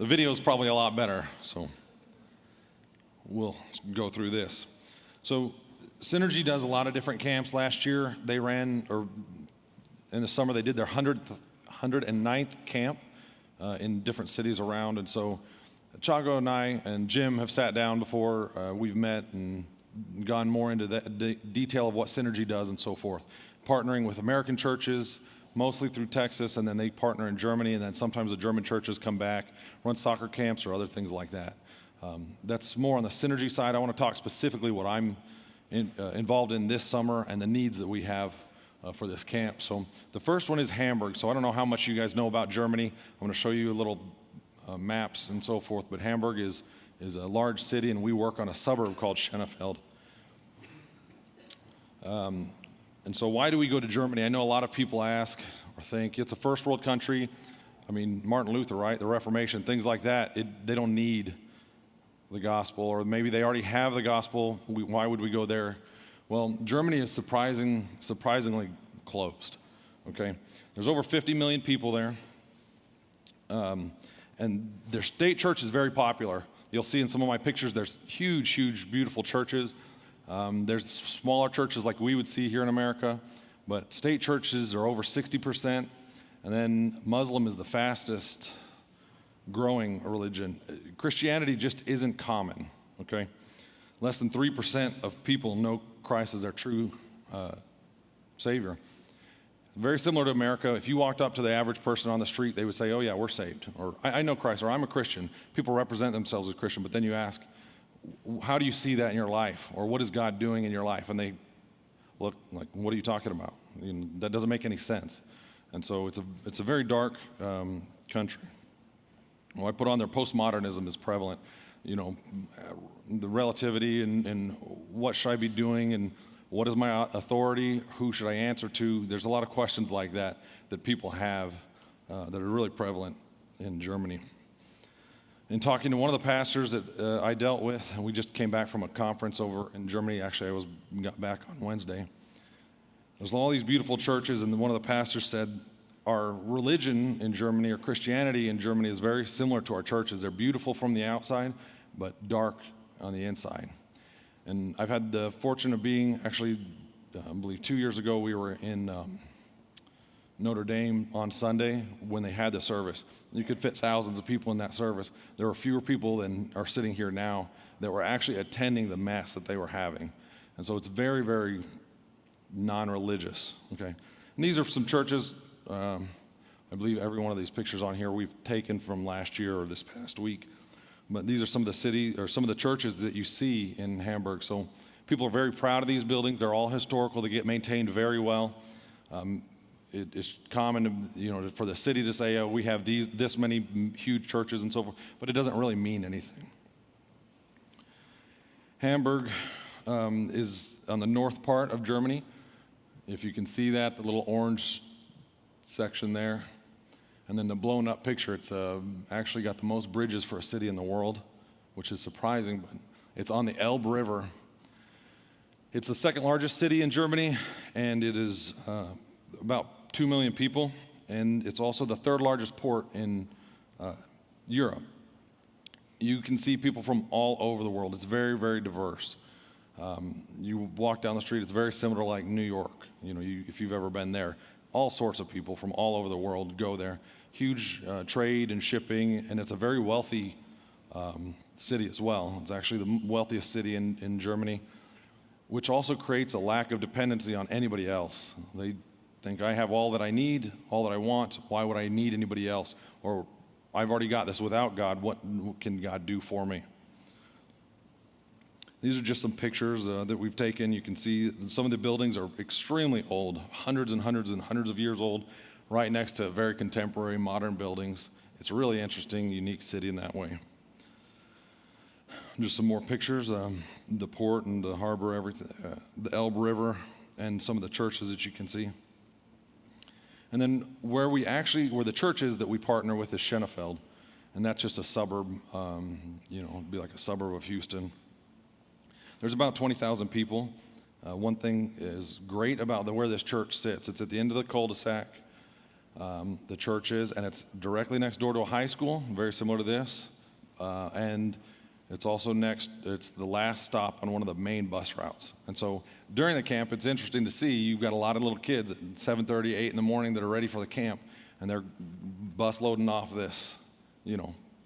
The video is probably a lot better, so we'll go through this. So Synergy does a lot of different camps. Last year they ran, or in the summer they did their 109th camp in different cities around. And so Chago and I and Jim have sat down before. We've met and gone more into the detail of what Synergy does and so forth. Partnering with American churches, mostly through Texas, and then they partner in Germany, and then sometimes the German churches come back, run soccer camps or other things like that. That's more on the Synergy side. I want to talk specifically what I'm involved in this summer and the needs that we have for this camp. So the first one is Hamburg. So I don't know how much you guys know about Germany. I'm going to show you a little maps and so forth, but Hamburg is a large city, and we work on a suburb called Schönefeld. And so why do we go to Germany? I know a lot of people ask or think it's a first world country. I mean, Martin Luther, right? The Reformation, things like that. They don't need the gospel, or maybe they already have the gospel. Why would we go there? Well, Germany is surprisingly closed, okay? There's over 50 million people there, and their state church is very popular. You'll see in some of my pictures, there's huge, beautiful churches. There's smaller churches like we would see here in America, but state churches are over 60%, and then Muslim is the fastest growing religion. Christianity just isn't common, okay? Less than 3% of people know Christ as their true Savior. Very similar to America. If you walked up to the average person on the street, they would say, oh yeah, we're saved, or I know Christ, or I'm a Christian. People represent themselves as Christian, but then you ask, how do you see that in your life? Or what is God doing in your life? And they look like, what are you talking about? That doesn't make any sense. And so it's a very dark country. Well, I put on there, postmodernism is prevalent. The relativity and what should I be doing, and what is my authority? Who should I answer to? There's a lot of questions like that people have that are really prevalent in Germany. In talking to one of the pastors that I dealt with, and we just came back from a conference over in Germany. Actually, got back on Wednesday. There's all these beautiful churches, and one of the pastors said, our religion in Germany, or Christianity in Germany, is very similar to our churches. They're beautiful from the outside, but dark on the inside. And I've had the fortune of being, actually, I believe 2 years ago, we were in Notre Dame on Sunday when they had the service. You could fit thousands of people in that service. There were fewer people than are sitting here now that were actually attending the mass that they were having. And so it's very, very non-religious, okay? And these are some churches. I believe every one of these pictures on here we've taken from last year or this past week. But these are some of the cities, or some of the churches that you see in Hamburg. So people are very proud of these buildings. They're all historical. They get maintained very well. It's common to, for the city to say, oh, we have this many huge churches and so forth, but it doesn't really mean anything. Hamburg is on the north part of Germany. If you can see that, the little orange section there. And then the blown up picture, it's actually got the most bridges for a city in the world, which is surprising, but it's on the Elbe River. It's the second largest city in Germany, and it is about 2 million people, and it's also the third largest port in Europe. You can see people from all over the world. It's very, very diverse. You walk down the street, it's very similar to like New York, if you've ever been there. All sorts of people from all over the world go there. Huge trade and shipping, and it's a very wealthy city as well. It's actually the wealthiest city in Germany, which also creates a lack of dependency on anybody else. They think, I have all that I need, all that I want. Why would I need anybody else? Or I've already got this without God. What can God do for me? These are just some pictures that we've taken. You can see some of the buildings are extremely old, hundreds and hundreds and hundreds of years old, right next to very contemporary modern buildings. It's a really interesting, unique city in that way. Just some more pictures, the port and the harbor, everything, the Elbe River, and some of the churches that you can see. And then where the church is that we partner with is Schönefeld, and that's just a suburb, it'd be like a suburb of Houston. There's about 20,000 people. One thing is great about where this church sits. It's at the end of the cul-de-sac. the church is, and it's directly next door to a high school, very similar to this, and it's also it's the last stop on one of the main bus routes. And so during the camp, it's interesting to see, you've got a lot of little kids at 7:30, 8 in the morning that are ready for the camp, and they're bus loading off this,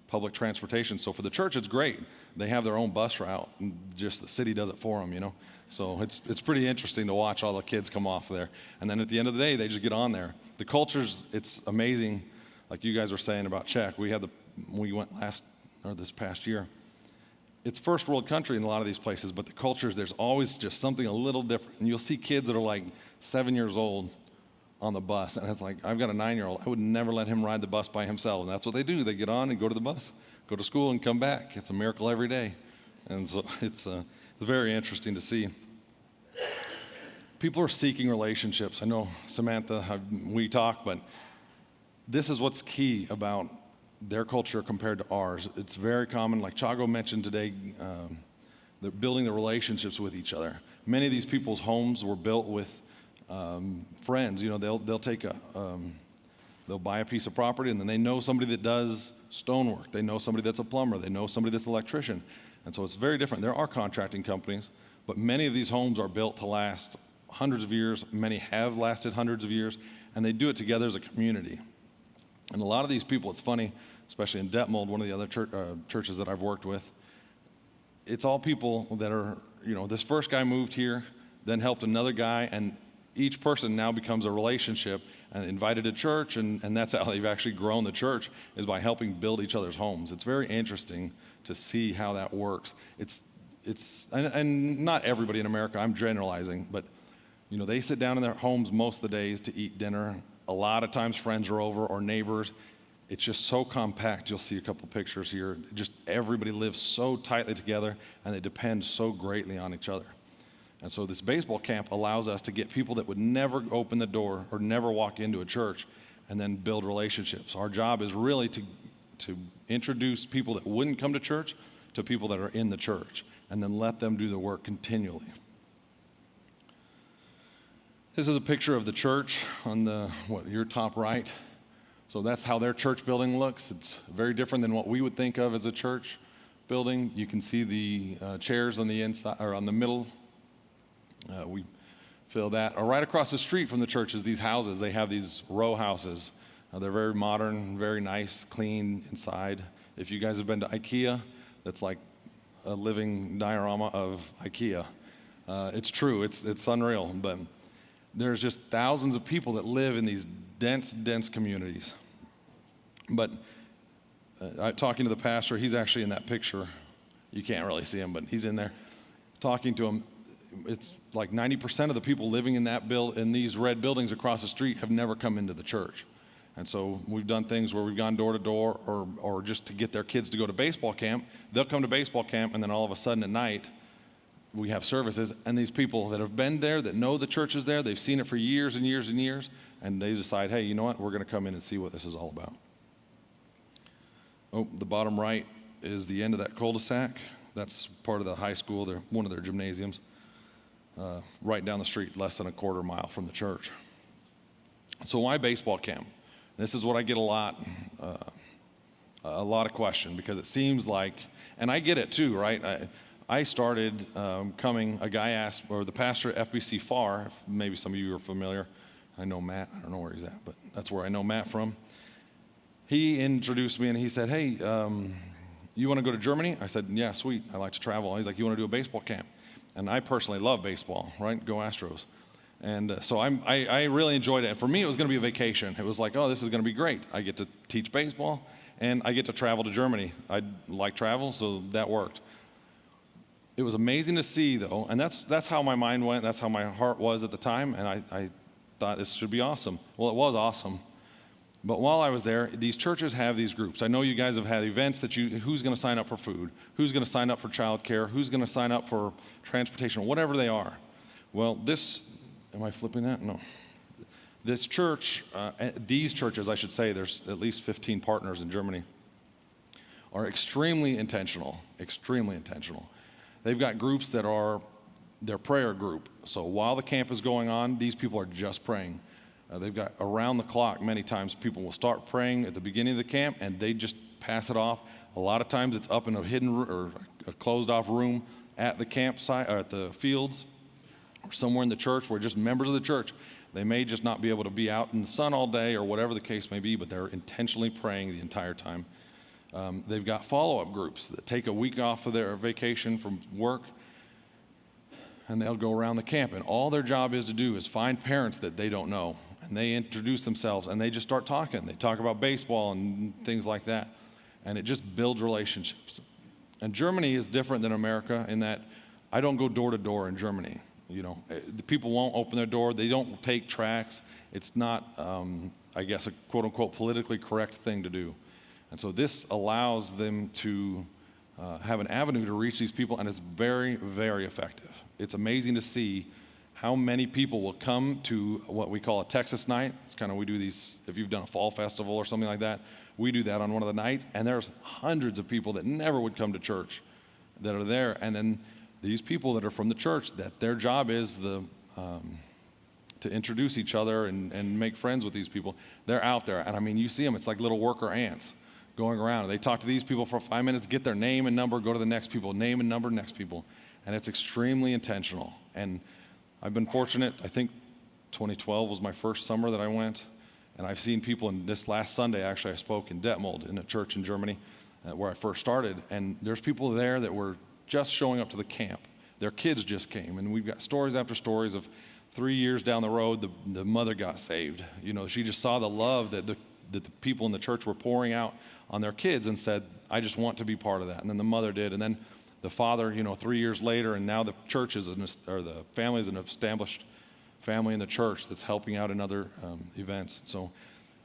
public transportation. So for the church, it's great. They have their own bus route, and just the city does it for them, So it's pretty interesting to watch all the kids come off there. And then at the end of the day, they just get on there. The cultures, it's amazing. Like you guys were saying about Czech, we went this past year. It's first world country in a lot of these places, but the cultures, there's always just something a little different. And you'll see kids that are like 7 years old on the bus, and it's like, I've got a 9-year-old. I would never let him ride the bus by himself, and that's what they do. They get on and go to the bus, go to school and come back. It's a miracle every day. And so it's very interesting to see. People are seeking relationships. I know, Samantha, we talk, but this is what's key about their culture compared to ours. It's very common, like Chago mentioned today, they're building the relationships with each other. Many of these people's homes were built with friends. They'll buy a piece of property, and then they know somebody that does stonework. They know somebody that's a plumber. They know somebody that's an electrician. And so it's very different. There are contracting companies, but many of these homes are built to last hundreds of years. Many have lasted hundreds of years, and they do it together as a community. And a lot of these people, it's funny, especially in Detmold, one of the other churches that I've worked with, it's all people that are, this first guy moved here, then helped another guy, and each person now becomes a relationship and invited to church, and that's how they've actually grown the church, is by helping build each other's homes. It's very interesting to see how that works. And not everybody in America, I'm generalizing, but they sit down in their homes most of the days to eat dinner. A lot of times friends are over or neighbors. It's just so compact. You'll see a couple pictures here. Just everybody lives so tightly together, and they depend so greatly on each other. And so this baseball camp allows us to get people that would never open the door or never walk into a church and then build relationships. Our job is really to introduce people that wouldn't come to church to people that are in the church, and then let them do the work continually. This is a picture of the church on your top right. So that's how their church building looks. It's very different than what we would think of as a church building. You can see the chairs on the inside or on the middle. We fill that. Right across the street from the church is these houses. They have these row houses. They're very modern, very nice, clean inside. If you guys have been to IKEA, that's like a living diorama of IKEA. It's true. It's unreal. But there's just thousands of people that live in these dense communities. But talking to the pastor, he's actually in that picture. You can't really see him, but he's in there. Talking to him, it's like 90% of the people living in these red buildings across the street have never come into the church. And so we've done things where we've gone door to door or just to get their kids to go to baseball camp. They'll come to baseball camp, and then all of a sudden at night, we have services, and these people that have been there, that know the church is there, they've seen it for years and years and years, and they decide, hey, you know what, we're going to come in and see what this is all about. Oh, the bottom right is the end of that cul-de-sac. That's part of the high school, one of their gymnasiums, right down the street, less than a quarter mile from the church. So why baseball camp? This is what I get a lot of question, because it seems like, and I get it too, right? I started coming, a guy asked, or the pastor at FBC Far, maybe some of you are familiar. I know Matt, I don't know where he's at, but that's where I know Matt from. He introduced me and he said, hey, you want to go to Germany? I said, yeah, sweet, I like to travel. He's like, you want to do a baseball camp? And I personally love baseball, right? Go Astros. And so I really enjoyed it. And for me, it was going to be a vacation. It was like, oh, this is going to be great. I get to teach baseball, and I get to travel to Germany. I like travel, so that worked. It was amazing to see, though, and that's how my mind went. That's how my heart was at the time, and I thought this should be awesome. Well, it was awesome. But while I was there, these churches have these groups. I know you guys have had events that who's going to sign up for food? Who's going to sign up for childcare? Who's going to sign up for transportation? Whatever they are. Well, am I flipping that? No. This church, these churches, I should say, there's at least 15 partners in Germany, are extremely intentional. They've got groups that are their prayer group. So while the camp is going on, these people are just praying. They've got around the clock. Many times people will start praying at the beginning of the camp, and they just pass it off. A lot of times it's up in a hidden or a closed-off room at the campsite or at the fields or somewhere in the church where just members of the church, they may just not be able to be out in the sun all day or whatever the case may be, but they're intentionally praying the entire time. They've got follow-up groups that take a week off of their vacation from work, and they'll go around the camp, and all their job is to do is find parents that they don't know, and they introduce themselves, and they just start talking. They talk about baseball and things like that, and it just builds relationships. And Germany is different than America in that I don't go door to door in Germany. The people won't open their door. They don't take tracts. It's not, I guess, a quote-unquote politically correct thing to do. And so this allows them to have an avenue to reach these people, and it's very, very effective. It's amazing to see how many people will come to what we call a Texas night. It's kind of, we do these, if you've done a fall festival or something like that, we do that on one of the nights, and there's hundreds of people that never would come to church that are there. And then these people that are from the church, that their job is to introduce each other and make friends with these people, they're out there. And I mean, you see them, it's like little worker ants going around. They talk to these people for 5 minutes, get their name and number, go to the next people, name and number, next people. And it's extremely intentional. And I've been fortunate. I think 2012 was my first summer that I went. And I've seen people, and this last Sunday, actually, I spoke in Detmold in a church in Germany where I first started. And there's people there that were just showing up to the camp. Their kids just came. And we've got stories after stories of 3 years down the road, the mother got saved. She just saw the love that the people in the church were pouring out on their kids and said, I just want to be part of that. And then the mother did. And then the father, 3 years later, and now the church is, or the family is an established family in the church that's helping out in other events. So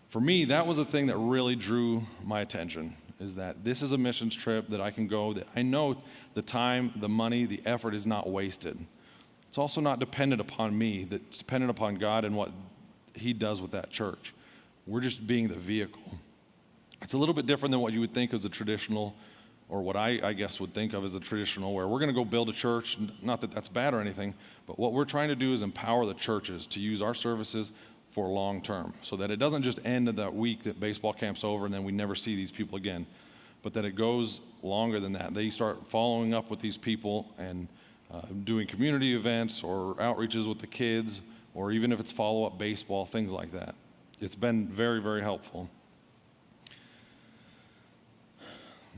for me, that was the thing that really drew my attention, is that this is a missions trip that I can go, that I know the time, the money, the effort is not wasted. It's also not dependent upon me, it's dependent upon God and what He does with that church. We're just being the vehicle. It's a little bit different than what you would think as a traditional, or what I guess would think of as a traditional, where we're going to go build a church. Not that that's bad or anything, but what we're trying to do is empower the churches to use our services for long term, so that it doesn't just end at that week that baseball camp's over and then we never see these people again, but that it goes longer than that. They start following up with these people and doing community events or outreaches with the kids, or even if it's follow-up baseball, things like that. It's been very, very helpful.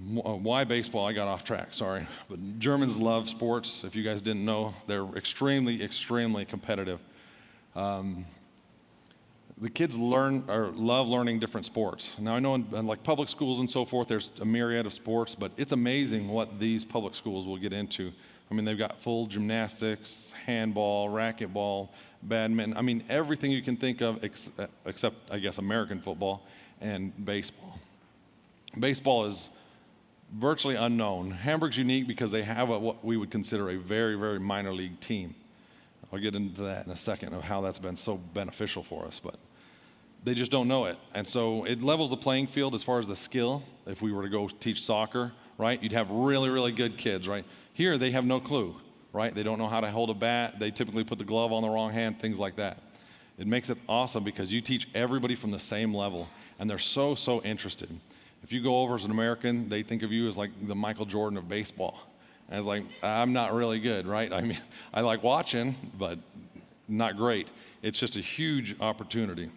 Why baseball? I got off track, sorry. But Germans love sports. If you guys didn't know, they're extremely, extremely competitive. The kids love learning different sports. Now I know in like public schools and so forth, there's a myriad of sports, but it's amazing what these public schools will get into. I mean, they've got full gymnastics, handball, racquetball, badminton. I mean, everything you can think of except, I guess, American football and baseball. Baseball is virtually unknown. Hamburg's unique because they have what we would consider a very, very minor league team. I'll get into that in a second of how that's been so beneficial for us, but they just don't know it. And so it levels the playing field as far as the skill. If we were to go teach soccer, right, you'd have really, really good kids, right? Here, they have no clue, right? They don't know how to hold a bat. They typically put the glove on the wrong hand, things like that. It makes it awesome because you teach everybody from the same level, and they're so, so interested. If you go over as an American, they think of you as like the Michael Jordan of baseball. And it's like, I'm not really good, right? I mean, I like watching, but not great. It's just a huge opportunity.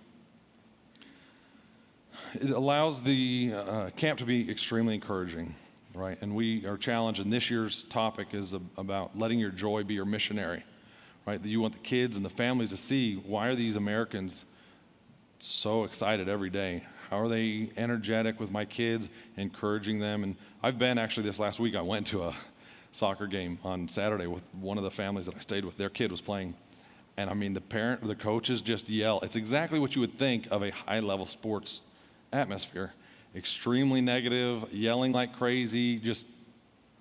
It allows the camp to be extremely encouraging, right? And we are challenged, and this year's topic is about letting your joy be your missionary, right? That you want the kids and the families to see, why are these Americans so excited every day? How are they energetic with my kids, encouraging them? And I've been, actually this last week, I went to a soccer game on Saturday with one of the families that I stayed with. Their kid was playing. And I mean, the coaches just yell. It's exactly what you would think of a high-level sports atmosphere. Extremely negative, yelling like crazy, just,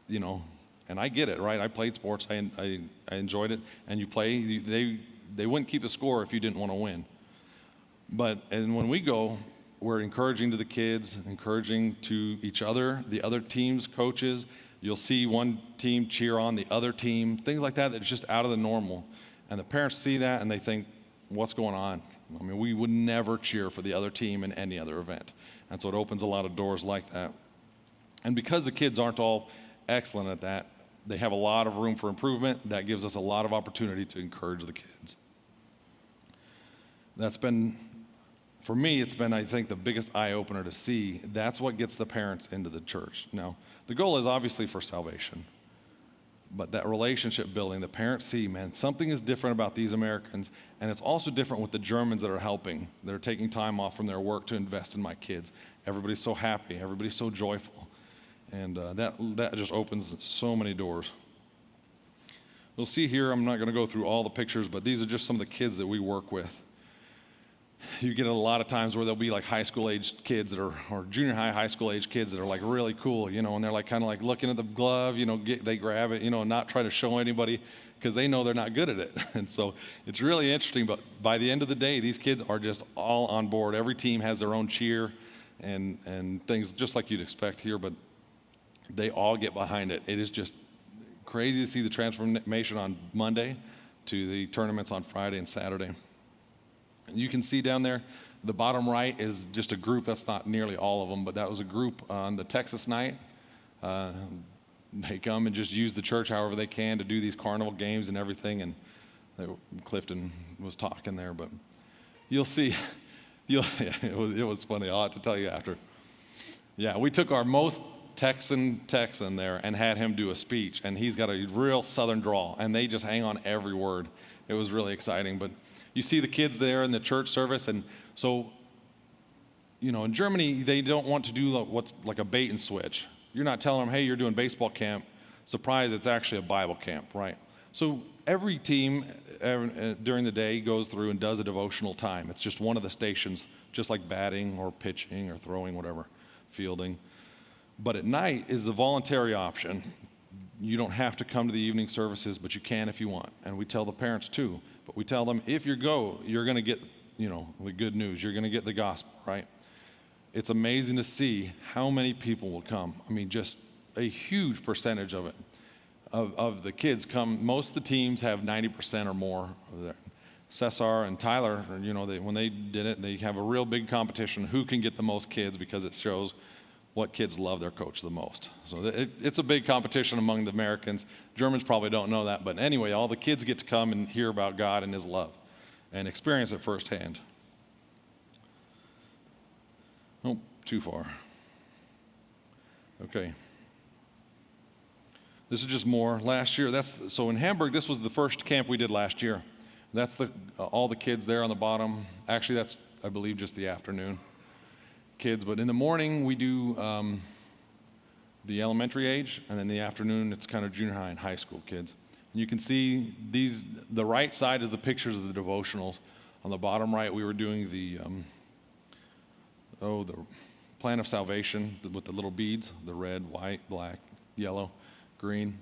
and I get it, right? I played sports, I enjoyed it, and you play, they wouldn't keep the score if you didn't want to win. And when we go, we're encouraging to the kids, encouraging to each other, the other teams, coaches. You'll see one team cheer on the other team, things like that that's just out of the normal. And the parents see that and they think, what's going on? I mean, we would never cheer for the other team in any other event. And so it opens a lot of doors like that. And because the kids aren't all excellent at that, they have a lot of room for improvement. That gives us a lot of opportunity to encourage the kids. That's been, for me, it's been, I think, the biggest eye-opener to see. That's what gets the parents into the church. Now, the goal is obviously for salvation. But that relationship building, the parents see, man, something is different about these Americans, and it's also different with the Germans that are helping. They're taking time off from their work to invest in my kids. Everybody's so happy. Everybody's so joyful. And that just opens so many doors. You'll see here, I'm not going to go through all the pictures, but these are just some of the kids that we work with. You get a lot of times where there'll be like high school age kids that are, or junior high school age kids that are like really cool, you know, and they're like kind of like looking at the glove, you know, they grab it, you know, and not try to show anybody because they know they're not good at it. And so it's really interesting, but by the end of the day, these kids are just all on board. Every team has their own cheer and things just like you'd expect here, but they all get behind it. It is just crazy to see the transformation on Monday to the tournaments on Friday and Saturday. You can see down there, the bottom right is just a group. That's not nearly all of them, but that was a group on the Texas night. They come and just use the church however they can to do these carnival games and everything. And Clifton was talking there, but you'll see. It was funny. I'll have to tell you after. Yeah, we took our most Texan there and had him do a speech, and he's got a real Southern drawl, and they just hang on every word. It was really exciting, but you see the kids there in the church service, and so, you know, in Germany, they don't want to do what's like a bait and switch. You're not telling them, hey, you're doing baseball camp. Surprise, it's actually a Bible camp, right? So every team during the day goes through and does a devotional time. It's just one of the stations, just like batting or pitching or throwing, whatever, fielding. But at night is the voluntary option. You don't have to come to the evening services, but you can if you want. And we tell the parents too. But we tell them, if you go, you're going to get, you know, the good news. You're going to get the gospel, right? It's amazing to see how many people will come. I mean, just a huge percentage of it, of the kids come. Most of the teams have 90% or more of that. Cesar and Tyler, you know, when they did it, they have a real big competition. Who can get the most kids, because it shows what kids love their coach the most. So it's a big competition among the Americans. Germans probably don't know that, but anyway, all the kids get to come and hear about God and his love and experience it firsthand. Oh, too far. Okay. This is just more. Last year, so in Hamburg, this was the first camp we did last year. That's all the kids there on the bottom. Actually, that's, I believe, just the afternoon kids, but in the morning we do the elementary age, and then in the afternoon it's kind of junior high and high school kids. And you can see the right side is the pictures of the devotionals. On the bottom right, we were doing the plan of salvation with the little beads, the red, white, black, yellow, green.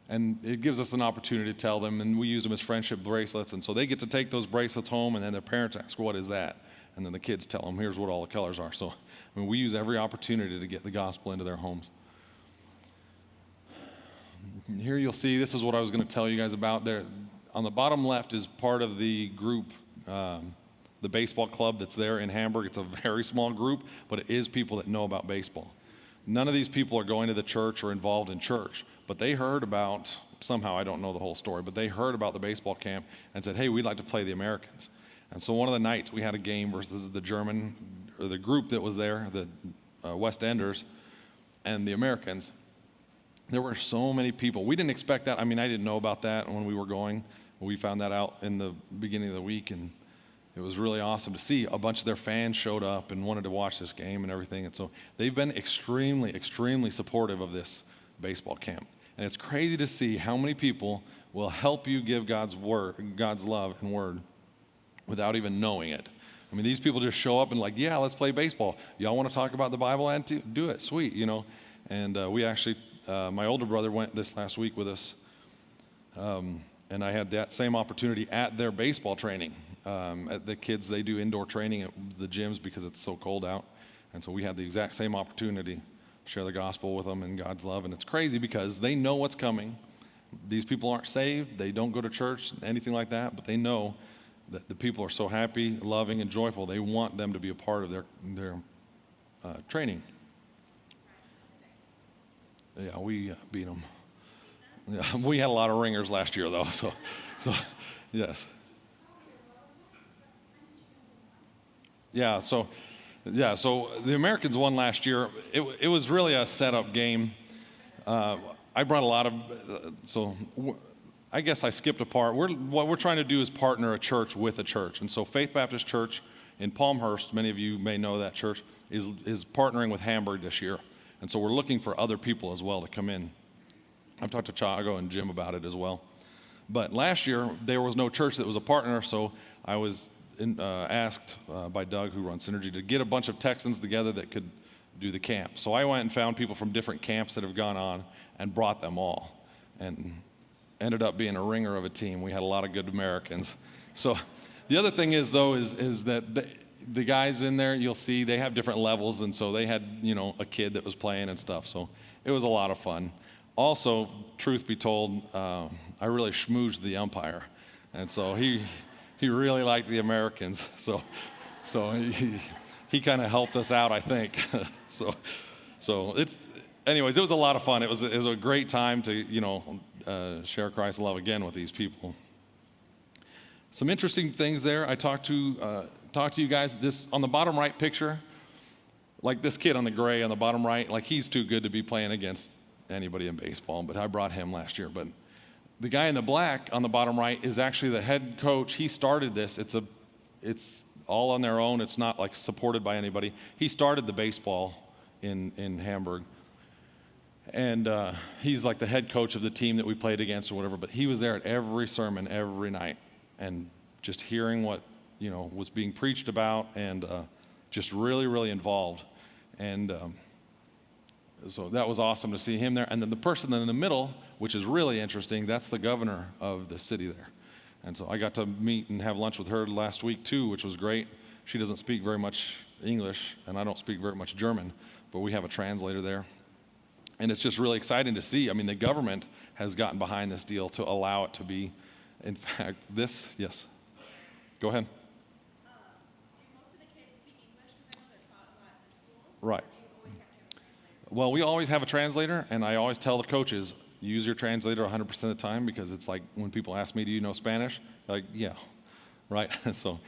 And it gives us an opportunity to tell them, and we use them as friendship bracelets, and so they get to take those bracelets home, and then their parents ask, what is that? And then the kids tell them, here's what all the colors are. So, I mean, we use every opportunity to get the gospel into their homes. Here you'll see, this is what I was going to tell you guys about. There, on the bottom left is part of the group, the baseball club that's there in Hamburg. It's a very small group, but it is people that know about baseball. None of these people are going to the church or involved in church, but they heard about, somehow, I don't know the whole story, but they heard about the baseball camp and said, hey, we'd like to play the Americans. And so one of the nights we had a game versus the German, or the group that was there, the West Enders and the Americans. There were so many people. We didn't expect that. I mean, I didn't know about that when we were going. We found that out in the beginning of the week, and it was really awesome to see. A bunch of their fans showed up and wanted to watch this game and everything. And so they've been extremely, extremely supportive of this baseball camp. And it's crazy to see how many people will help you give God's word, God's love and word, without even knowing it. I mean, these people just show up and like, yeah, let's play baseball. Y'all want to talk about the Bible and do it, sweet, you know. And we actually, my older brother went this last week with us, and I had that same opportunity at their baseball training. At the kids, they do indoor training at the gyms because it's so cold out. And so we had the exact same opportunity to share the gospel with them and God's love. And it's crazy because they know what's coming. These people aren't saved. They don't go to church, anything like that, but they know the people are so happy, loving, and joyful. They want them to be a part of their training. Yeah, we beat them. Yeah, we had a lot of ringers last year, though. So yes. So the Americans won last year. It was really a setup game. I brought a lot of, I guess I skipped a part. What we're trying to do is partner a church with a church. And so Faith Baptist Church in Palmhurst, many of you may know that church, is partnering with Hamburg this year. And so we're looking for other people as well to come in. I've talked to Chago and Jim about it as well. But last year, there was no church that was a partner, so I was asked by Doug, who runs Synergy, to get a bunch of Texans together that could do the camp. So I went and found people from different camps that have gone on and brought them all, and ended up being a ringer of a team. We had a lot of good Americans. So the other thing is, though, is that the guys in there, you'll see, they have different levels, and so they had, a kid that was playing and stuff. So it was a lot of fun. Also, truth be told, I really schmoozed the umpire, and so he really liked the Americans. So he kind of helped us out, I think. so anyways, it was a lot of fun. It was a great time to share Christ's love again with these people. Some interesting things there. I talked to you guys. This on the bottom right picture, like this kid on the gray on the bottom right, like he's too good to be playing against anybody in baseball, but I brought him last year. But the guy in the black on the bottom right is actually the head coach. He started this. It's all on their own. It's not like supported by anybody. He started the baseball in Hamburg. And he's like the head coach of the team that we played against or whatever, but he was there at every sermon every night and just hearing what, was being preached about, and just really, really involved. And so that was awesome to see him there. And then the person in the middle, which is really interesting, that's the governor of the city there. And so I got to meet and have lunch with her last week too, which was great. She doesn't speak very much English, and I don't speak very much German, but we have a translator there. And it's just really exciting to see. I mean, the government has gotten behind this deal to allow it to be. In fact, yes. Go ahead. Do most of the kids speak English? Because I know they're taught a lot in school. Right. Do you always have to have a translator? Well, we always have a translator, and I always tell the coaches, use your translator 100% of the time, because it's like when people ask me, do you know Spanish? Like, yeah, right? So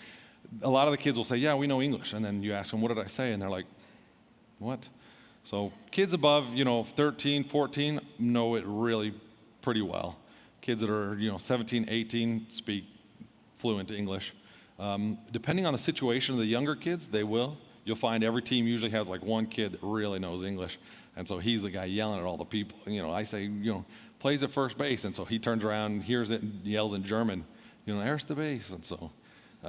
a lot of the kids will say, yeah, we know English. And then you ask them, what did I say? And they're like, what? So kids above, 13, 14 know it really pretty well. Kids that are, 17, 18 speak fluent English. Depending on the situation of the younger kids, they will. You'll find every team usually has like one kid that really knows English. And so he's the guy yelling at all the people. I say, plays at first base. And so he turns around and hears it and yells in German, there's the base. And so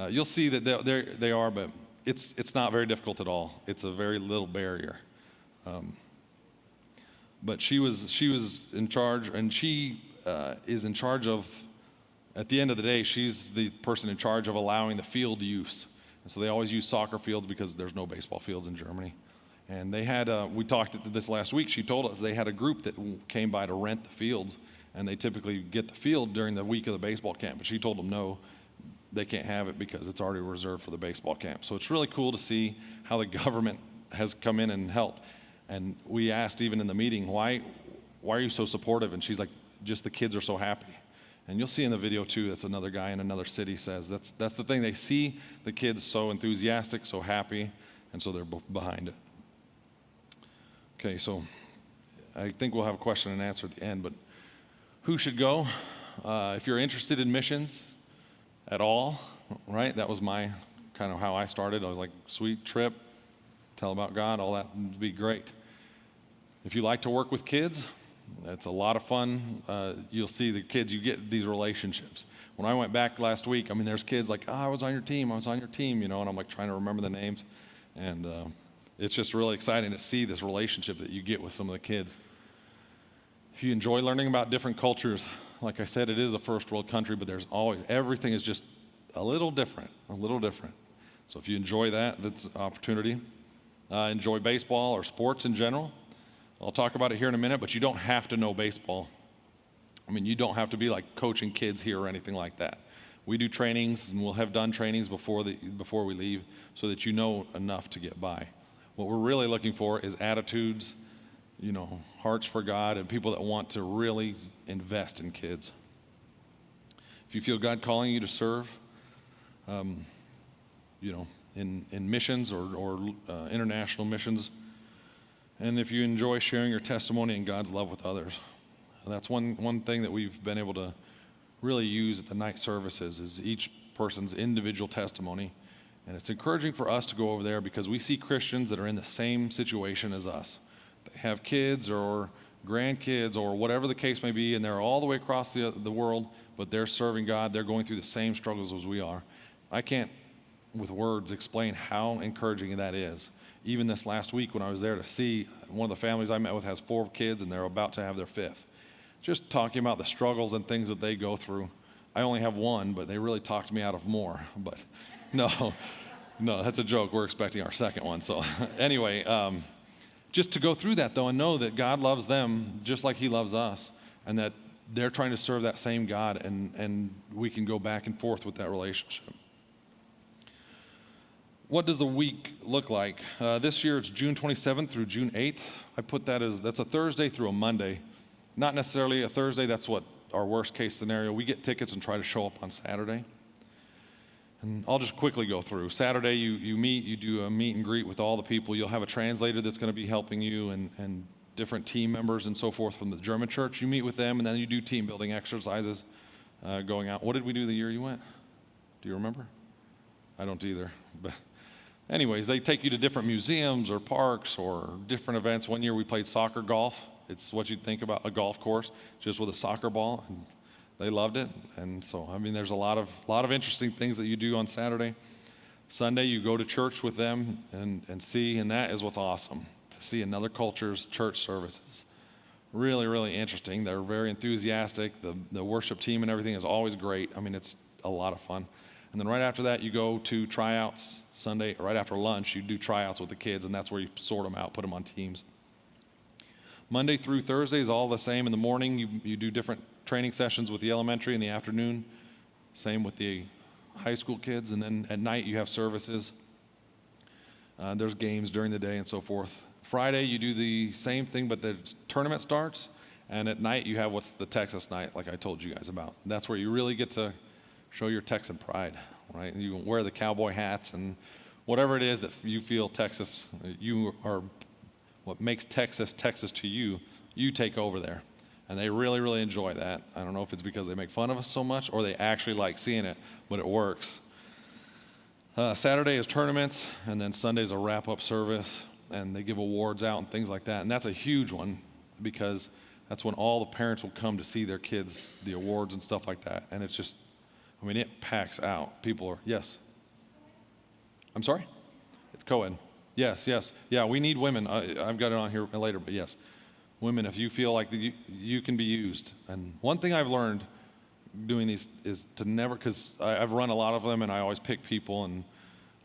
you'll see that they are, but it's not very difficult at all. It's a very little barrier. But she was in charge, and she is in charge of, at the end of the day, she's the person in charge of allowing the field use. And so they always use soccer fields because there's no baseball fields in Germany. And they had, we talked at this last week, she told us they had a group that came by to rent the fields, and they typically get the field during the week of the baseball camp. But she told them no, they can't have it because it's already reserved for the baseball camp. So it's really cool to see how the government has come in and helped. And we asked even in the meeting, why are you so supportive? And she's like, just the kids are so happy. And you'll see in the video too, that's another guy in another city says, that's the thing. They see the kids so enthusiastic, so happy, and so they're behind it. Okay, so I think we'll have a question and answer at the end, but who should go? If you're interested in missions at all, right? That was my kind of how I started. I was like, sweet trip, tell about God, all that would be great. If you like to work with kids, it's a lot of fun. You'll see the kids, you get these relationships. When I went back last week, there's kids like, I was on your team, and I'm like trying to remember the names. And it's just really exciting to see this relationship that you get with some of the kids. If you enjoy learning about different cultures, like I said, it is a first world country, but everything is just a little different. So if you enjoy that, that's an opportunity. Enjoy baseball or sports in general. I'll talk about it here in a minute, but you don't have to know baseball. You don't have to be like coaching kids here or anything like that. We do trainings, and we'll have done trainings before we leave so that you know enough to get by. What we're really looking for is attitudes, hearts for God, and people that want to really invest in kids. If you feel God calling you to serve, in missions or international missions, and if you enjoy sharing your testimony and God's love with others, that's one thing that we've been able to really use at the night services is each person's individual testimony. And it's encouraging for us to go over there because we see Christians that are in the same situation as us. They have kids or grandkids or whatever the case may be, and they're all the way across the world, but they're serving God. They're going through the same struggles as we are. I can't, with words, explain how encouraging that is. Even this last week when I was there to see one of the families I met with has 4 kids, and they're about to have their 5th. Just talking about the struggles and things that they go through. I only have 1, but they really talked me out of more. But no, that's a joke. We're expecting our 2nd one. So anyway, just to go through that, though, and know that God loves them just like he loves us, and that they're trying to serve that same God, and we can go back and forth with that relationship. What does the week look like? This year it's June 27th through June 8th. I put that's a Thursday through a Monday. Not necessarily a Thursday, that's what our worst case scenario. We get tickets and try to show up on Saturday. And I'll just quickly go through. Saturday, you do a meet and greet with all the people. You'll have a translator that's going to be helping you and different team members and so forth from the German church. You meet with them, and then you do team building exercises going out. What did we do the year you went? Do you remember? I don't either. But anyways, they take you to different museums or parks or different events. One year we played soccer golf. It's what you'd think about a golf course, just with a soccer ball, and they loved it. And so, there's a lot of interesting things that you do on Saturday. Sunday, you go to church with them and see, and that is what's awesome, to see another culture's church services. Really, really interesting. They're very enthusiastic. The worship team and everything is always great. It's a lot of fun. And then right after that, you go to tryouts. Sunday, right after lunch, you do tryouts with the kids, and that's where you sort them out, put them on teams. Monday through Thursday is all the same. In the morning, you do different training sessions with the elementary. In the afternoon, same with the high school kids. And then at night, you have services. There's games during the day and so forth. Friday, you do the same thing, but the tournament starts. And at night, you have what's the Texas night, like I told you guys about. That's where you really get to show your Texan pride, right? You wear the cowboy hats and whatever it is that you feel Texas, you are what makes Texas Texas to you, you take over there. And they really, really enjoy that. I don't know if it's because they make fun of us so much or they actually like seeing it, but it works. Saturday is tournaments, and then Sunday's a wrap-up service, and they give awards out and things like that. And that's a huge one because that's when all the parents will come to see their kids, the awards and stuff like that. And it's just, it packs out. People are, yes? I'm sorry? It's co-ed. Yes. Yeah, we need women. I've got it on here later, but yes. Women, if you feel like you can be used. And one thing I've learned doing these is to never, because I've run a lot of them, and I always pick people, and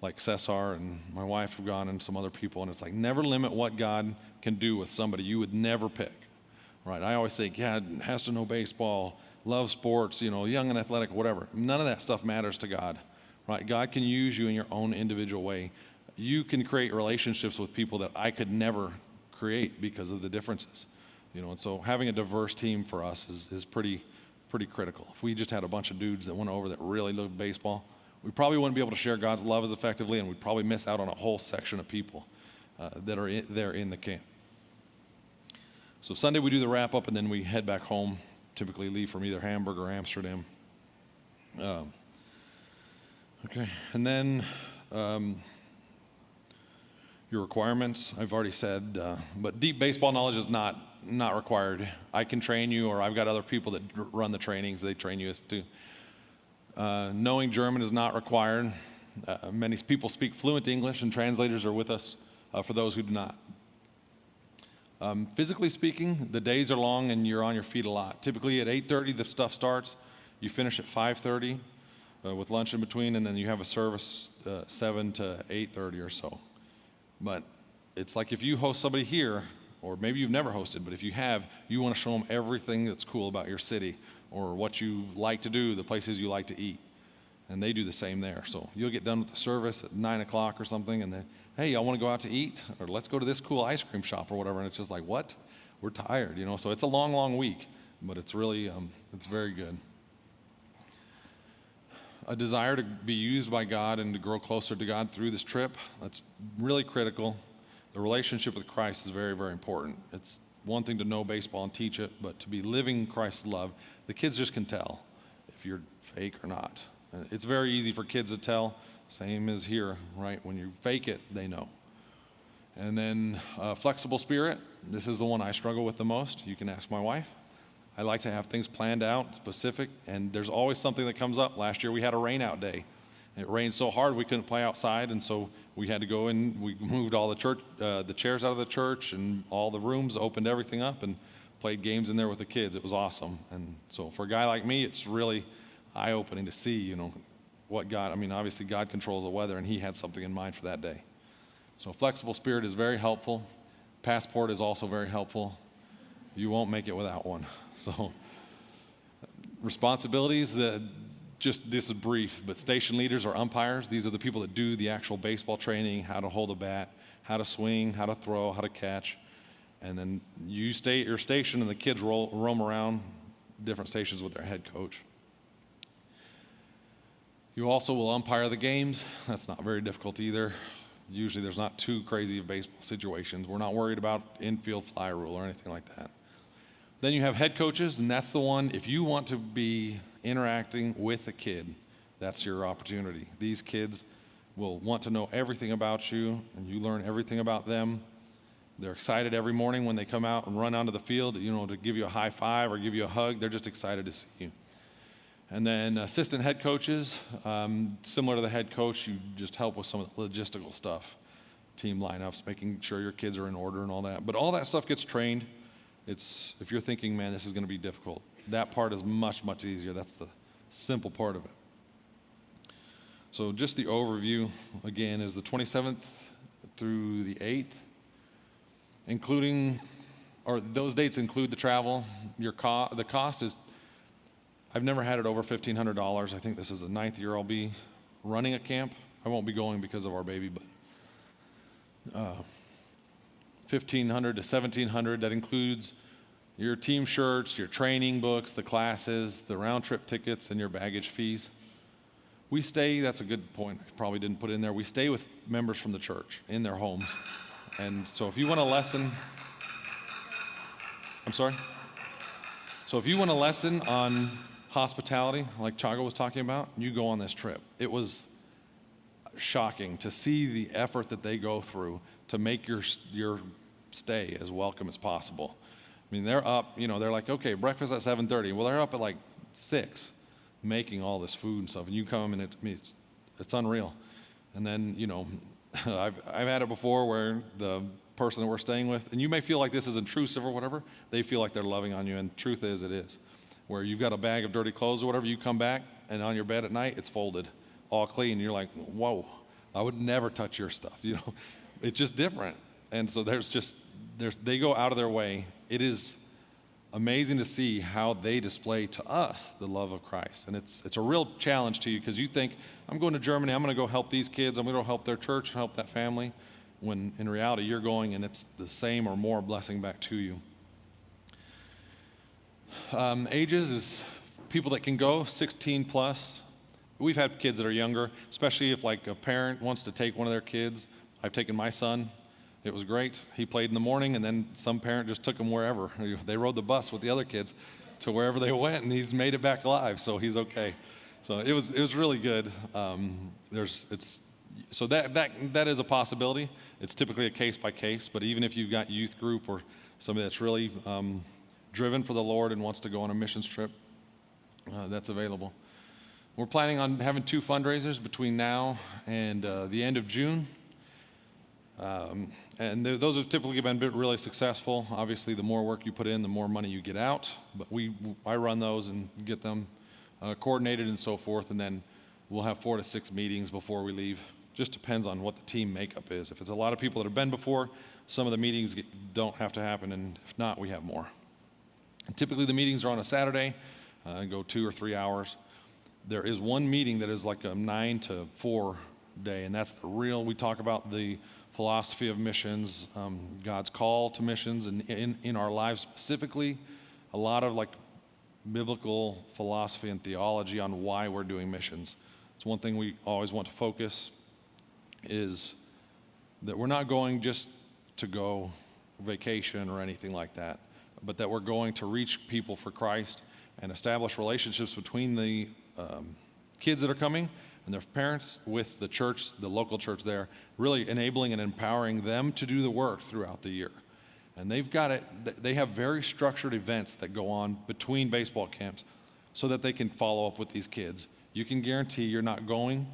like Cesar and my wife have gone and some other people, and it's like never limit what God can do with somebody you would never pick. Right? I always think, has to know baseball, love sports, young and athletic, whatever. None of that stuff matters to God. Right? God can use you in your own individual way. You can create relationships with people that I could never create because of the differences. And so having a diverse team for us is pretty critical. If we just had a bunch of dudes that went over that really loved baseball, we probably wouldn't be able to share God's love as effectively, and we'd probably miss out on a whole section of people that are there in the camp. So Sunday we do the wrap up, and then we head back home. Typically leave from either Hamburg or Amsterdam. Okay, and then your requirements, I've already said, but deep baseball knowledge is not required. I can train you, or I've got other people that run the trainings. They train you as too. Knowing German is not required. Many people speak fluent English, and translators are with us for those who do not. Physically speaking, the days are long and you're on your feet a lot. Typically at 8:30 the stuff starts. You finish at 5:30 with lunch in between, and then you have a service 7 to 8:30 or so. But it's like if you host somebody here, or maybe you've never hosted, but if you have, you want to show them everything that's cool about your city or what you like to do, the places you like to eat. And they do the same there. So you'll get done with the service at 9 o'clock or something, and then, hey, y'all want to go out to eat? Or let's go to this cool ice cream shop or whatever. And it's just like, what? We're tired, So it's a long, long week, but it's really, it's very good. A desire to be used by God and to grow closer to God through this trip, that's really critical. The relationship with Christ is very, very important. It's one thing to know baseball and teach it, but to be living Christ's love, the kids just can tell if you're fake or not. It's very easy for kids to tell, same as here, right? When you fake it, they know. And then flexible spirit, this is the one I struggle with the most. You can ask my wife. I like to have things planned out, specific, and there's always something that comes up. Last year we had a rain out day. It rained so hard we couldn't play outside, and so we had to go in. We moved all the chairs out of the church and all the rooms, opened everything up, and played games in there with the kids. It was awesome. And so for a guy like me, it's really eye-opening to see, what God, obviously God controls the weather, and he had something in mind for that day. So flexible spirit is very helpful. Passport is also very helpful. You won't make it without one. So responsibilities, this is brief, but station leaders or umpires, these are the people that do the actual baseball training, how to hold a bat, how to swing, how to throw, how to catch. And then you stay at your station and the kids roam around different stations with their head coach. You also will umpire the games. That's not very difficult either. Usually there's not too crazy of baseball situations. We're not worried about infield fly rule or anything like that. Then you have head coaches, and that's the one, if you want to be interacting with a kid, that's your opportunity. These kids will want to know everything about you, and you learn everything about them. They're excited every morning when they come out and run onto the field, to give you a high five or give you a hug. They're just excited to see you. And then assistant head coaches, similar to the head coach, you just help with some of the logistical stuff, team lineups, making sure your kids are in order and all that. But all that stuff gets trained. If you're thinking, man, this is going to be difficult, that part is much, much easier. That's the simple part of it. So just the overview, again, is the 27th through the 8th, those dates include the travel. The cost is, I've never had it over $1,500. I think this is the 9th year I'll be running a camp. I won't be going because of our baby, but $1,500 to $1,700. That includes your team shirts, your training books, the classes, the round-trip tickets, and your baggage fees. We stay, that's a good point, I probably didn't put in there. We stay with members from the church in their homes. And so if you want a lesson, So if you want a lesson on hospitality, like Chago was talking about, you go on this trip. It was shocking to see the effort that they go through to make your stay as welcome as possible. They're up, they're like, okay, breakfast at 7:30. Well, they're up at like 6 making all this food and stuff. And you come and it's unreal. And then, I've had it before where the person that we're staying with, and you may feel like this is intrusive or whatever, they feel like they're loving on you, and truth is, it is. Where you've got a bag of dirty clothes or whatever, you come back, and on your bed at night, it's folded, all clean. You're like, whoa, I would never touch your stuff, It's just different. And so they go out of their way. It is amazing to see how they display to us the love of Christ. And it's a real challenge to you because you think, I'm going to Germany, I'm going to go help these kids, I'm going to go help their church, help that family, when in reality you're going and it's the same or more blessing back to you. Ages is people that can go 16 plus. We've had kids that are younger, especially if like a parent wants to take one of their kids. I've taken my son. It was great. He played in the morning, and then some parent just took him wherever. They rode the bus with the other kids to wherever they went, and he's made it back alive, so he's okay. So it was really good. So that is a possibility. It's typically a case by case, but even if you've got youth group or somebody that's really driven for the Lord and wants to go on a missions trip, that's available. We're planning on having 2 fundraisers between now and the end of June. And those have typically been really successful. Obviously, the more work you put in, the more money you get out. But I run those and get them coordinated and so forth, and then we'll have 4 to 6 meetings before we leave. Just depends on what the team makeup is. If it's a lot of people that have been before, some of the meetings don't have to happen, and if not, we have more. And typically, the meetings are on a Saturday, go 2 or 3 hours. there is one meeting that is like a 9 to 4 day, and that's we talk about the philosophy of missions, God's call to missions, and in our lives specifically, a lot of like biblical philosophy and theology on why we're doing missions. It's one thing we always want to focus is that we're not going just to go vacation or anything like that, but that we're going to reach people for Christ and establish relationships between the kids that are coming and their parents with the church, the local church there, really enabling and empowering them to do the work throughout the year. And they have very structured events that go on between baseball camps so that they can follow up with these kids. You can guarantee you're not going,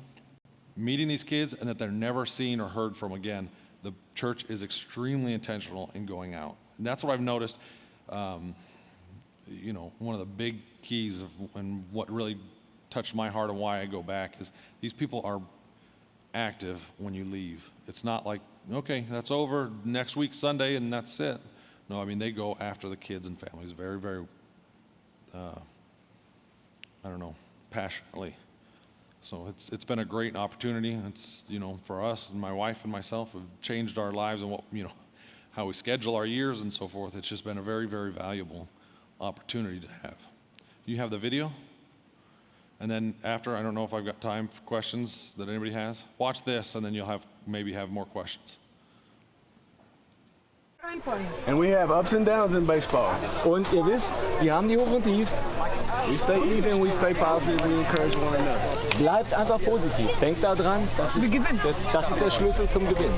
meeting these kids, and that they're never seen or heard from again. The church is extremely intentional in going out. And that's what I've noticed, one of the big keys and what really touched my heart and why I go back is these people are active when you leave. It's not like, okay, that's over, next week Sunday, and that's it. No, I mean, they go after the kids and families very, very, passionately. So it's been a great opportunity. It's, for us and my wife and myself have changed our lives and what, how we schedule our years and so forth. It's just been a very, very valuable opportunity to have. You have the video? And then after, I don't know if I've got time for questions that anybody has. Watch this, and then you'll maybe have more questions. And we have ups and downs in baseball. Und ihr wisst, wir haben die Hoch- und Tiefs. We stay even, we stay positive, we encourage one another. Bleibt einfach positiv. Denkt daran, das ist der Schlüssel zum Gewinn.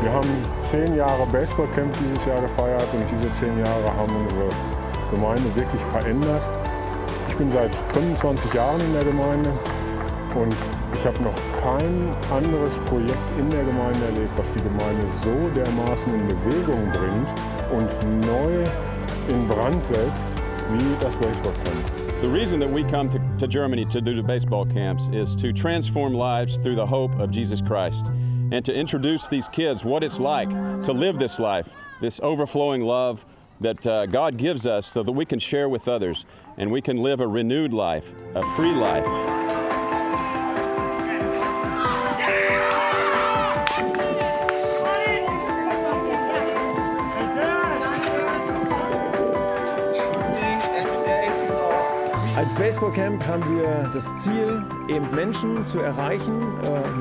Wir haben 10 Jahre Baseballcamp dieses Jahr gefeiert und diese 10 Jahre haben unsere Gemeinde wirklich verändert. Ich bin seit 25 Jahren in der Gemeinde und ich habe noch kein anderes Projekt in der Gemeinde erlebt, was die Gemeinde so dermaßen in Bewegung bringt und neu in Brand setzt wie das Baseballcamp. The reason that we come to Germany to do the baseball camps is to transform lives through the hope of Jesus Christ and to introduce these kids what it's like to live this life, this overflowing love that God gives us so that we can share with others and we can live a renewed life, a free life. Als Baseballcamp haben wir das Ziel, eben Menschen zu erreichen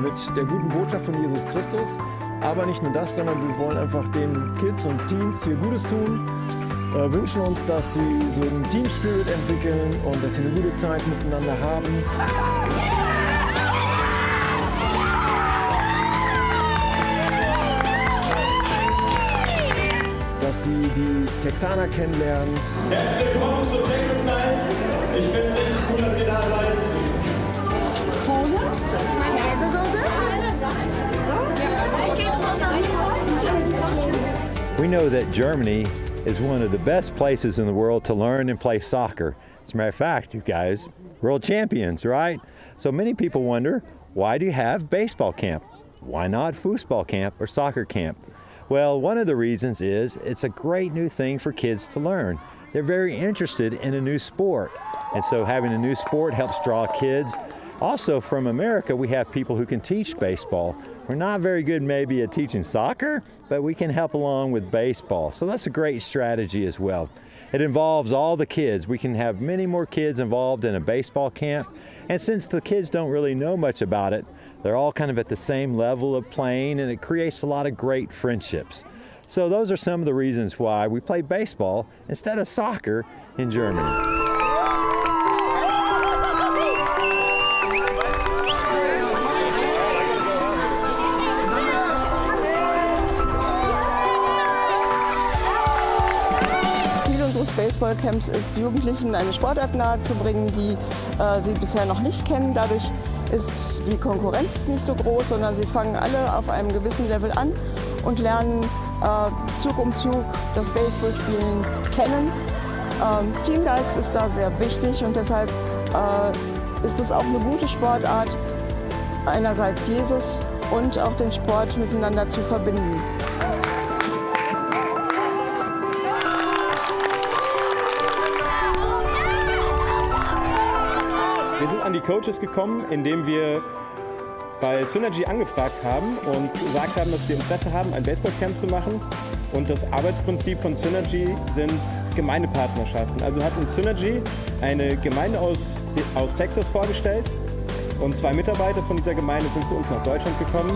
mit der guten Botschaft von Jesus Christus. Aber nicht nur das, sondern wir wollen einfach den Kids und Teens hier Gutes tun. Wünschen uns, dass sie so einen Team Spirit entwickeln und dass sie eine gute Zeit miteinander haben. Dass sie die Texaner kennenlernen. Herzlich willkommen zur Texas Night. Ich finde es richtig cool, dass ihr da seid. We know that Germany is one of the best places in the world to learn and play soccer. As a matter of fact, you guys, world champions, right? So many people wonder, why do you have baseball camp? Why not foosball camp or soccer camp? Well, one of the reasons is it's a great new thing for kids to learn. They're very interested in a new sport. And so having a new sport helps draw kids. Also from America, we have people who can teach baseball. We're not very good maybe at teaching soccer, but we can help along with baseball. So that's a great strategy as well. It involves all the kids. We can have many more kids involved in a baseball camp. And since the kids don't really know much about it, they're all kind of at the same level of playing, and it creates a lot of great friendships. So those are some of the reasons why we play baseball instead of soccer in Germany. Baseballcamps ist, Jugendlichen eine Sportart nahezubringen, die sie bisher noch nicht kennen. Dadurch ist die Konkurrenz nicht so groß, sondern sie fangen alle auf einem gewissen Level an und lernen Zug um Zug das Baseballspielen kennen. Teamgeist ist da sehr wichtig und deshalb ist es auch eine gute Sportart, einerseits Jesus und auch den Sport miteinander zu verbinden. Wir sind an die Coaches gekommen, indem wir bei Synergy angefragt haben und gesagt haben, dass wir Interesse haben, ein Baseballcamp zu machen. Und das Arbeitsprinzip von Synergy sind Gemeindepartnerschaften. Also hat uns Synergy eine Gemeinde aus Texas vorgestellt und 2 Mitarbeiter von dieser Gemeinde sind zu uns nach Deutschland gekommen.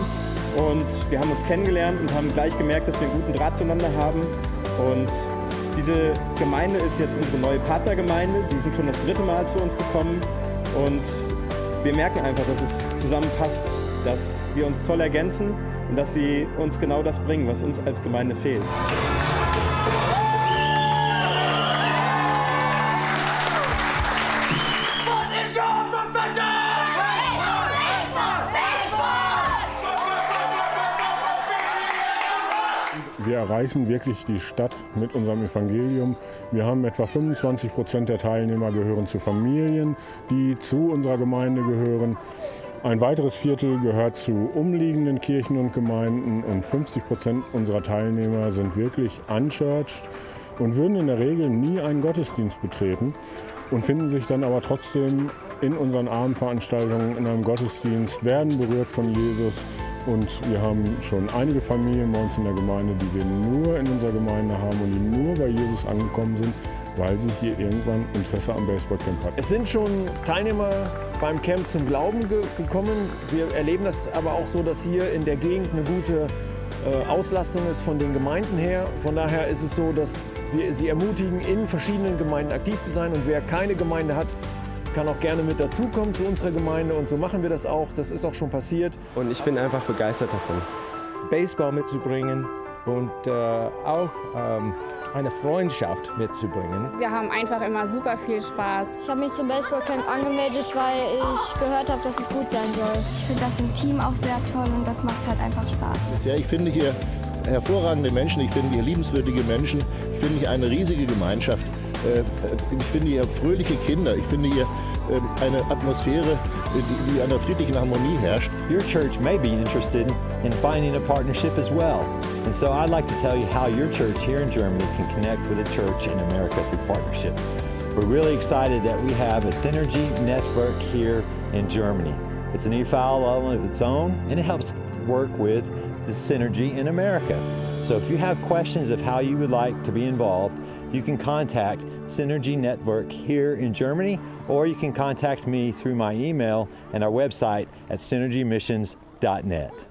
Und wir haben uns kennengelernt und haben gleich gemerkt, dass wir einen guten Draht zueinander haben. Und diese Gemeinde ist jetzt unsere neue Partnergemeinde. Sie sind schon das 3. Mal zu uns gekommen. Und wir merken einfach, dass es zusammenpasst, dass wir uns toll ergänzen und dass sie uns genau das bringen, was uns als Gemeinde fehlt. Wir erreichen wirklich die Stadt mit unserem Evangelium. Wir haben etwa 25% der Teilnehmer gehören zu Familien, die zu unserer Gemeinde gehören. Ein weiteres Viertel gehört zu umliegenden Kirchen und Gemeinden und 50% unserer Teilnehmer sind wirklich unchurched und würden in der Regel nie einen Gottesdienst betreten und finden sich dann aber trotzdem in unseren Abendveranstaltungen in einem Gottesdienst, werden berührt von Jesus. Und wir haben schon einige Familien bei uns in der Gemeinde, die wir nur in unserer Gemeinde haben und die nur bei Jesus angekommen sind, weil sie hier irgendwann Interesse am Baseballcamp hatten. Es sind schon Teilnehmer beim Camp zum Glauben gekommen. Wir erleben das aber auch so, dass hier in der Gegend eine gute Auslastung ist von den Gemeinden her. Von daher ist es so, dass wir sie ermutigen, in verschiedenen Gemeinden aktiv zu sein. Und wer keine Gemeinde hat, kann auch gerne mit dazukommen zu unserer Gemeinde. Und so machen wir das auch. Das ist auch schon passiert. Und ich bin einfach begeistert davon, Baseball mitzubringen und auch eine Freundschaft mitzubringen. Wir haben einfach immer super viel Spaß. Ich habe mich zum Baseballcamp angemeldet, weil ich gehört habe, dass es gut sein soll. Ich finde das im Team auch sehr toll und das macht halt einfach Spaß. Ja, ich finde hier hervorragende Menschen, ich finde hier liebenswürdige Menschen, ich finde hier eine riesige Gemeinschaft. Ich finde hier fröhliche Kinder, ich finde hier eine Atmosphäre, die einer friedlichen Harmonie herrscht. Your church may be interested in finding a partnership as well. And so I'd like to tell you how your church here in Germany can connect with a church in America through partnership. We're really excited that we have a Synergy network here in Germany. It's an e-file all of its own, and it helps work with the Synergy in America. So if you have questions of how you would like to be involved, you can contact Synergy Network here in Germany, or you can contact me through my email and our website at synergymissions.net.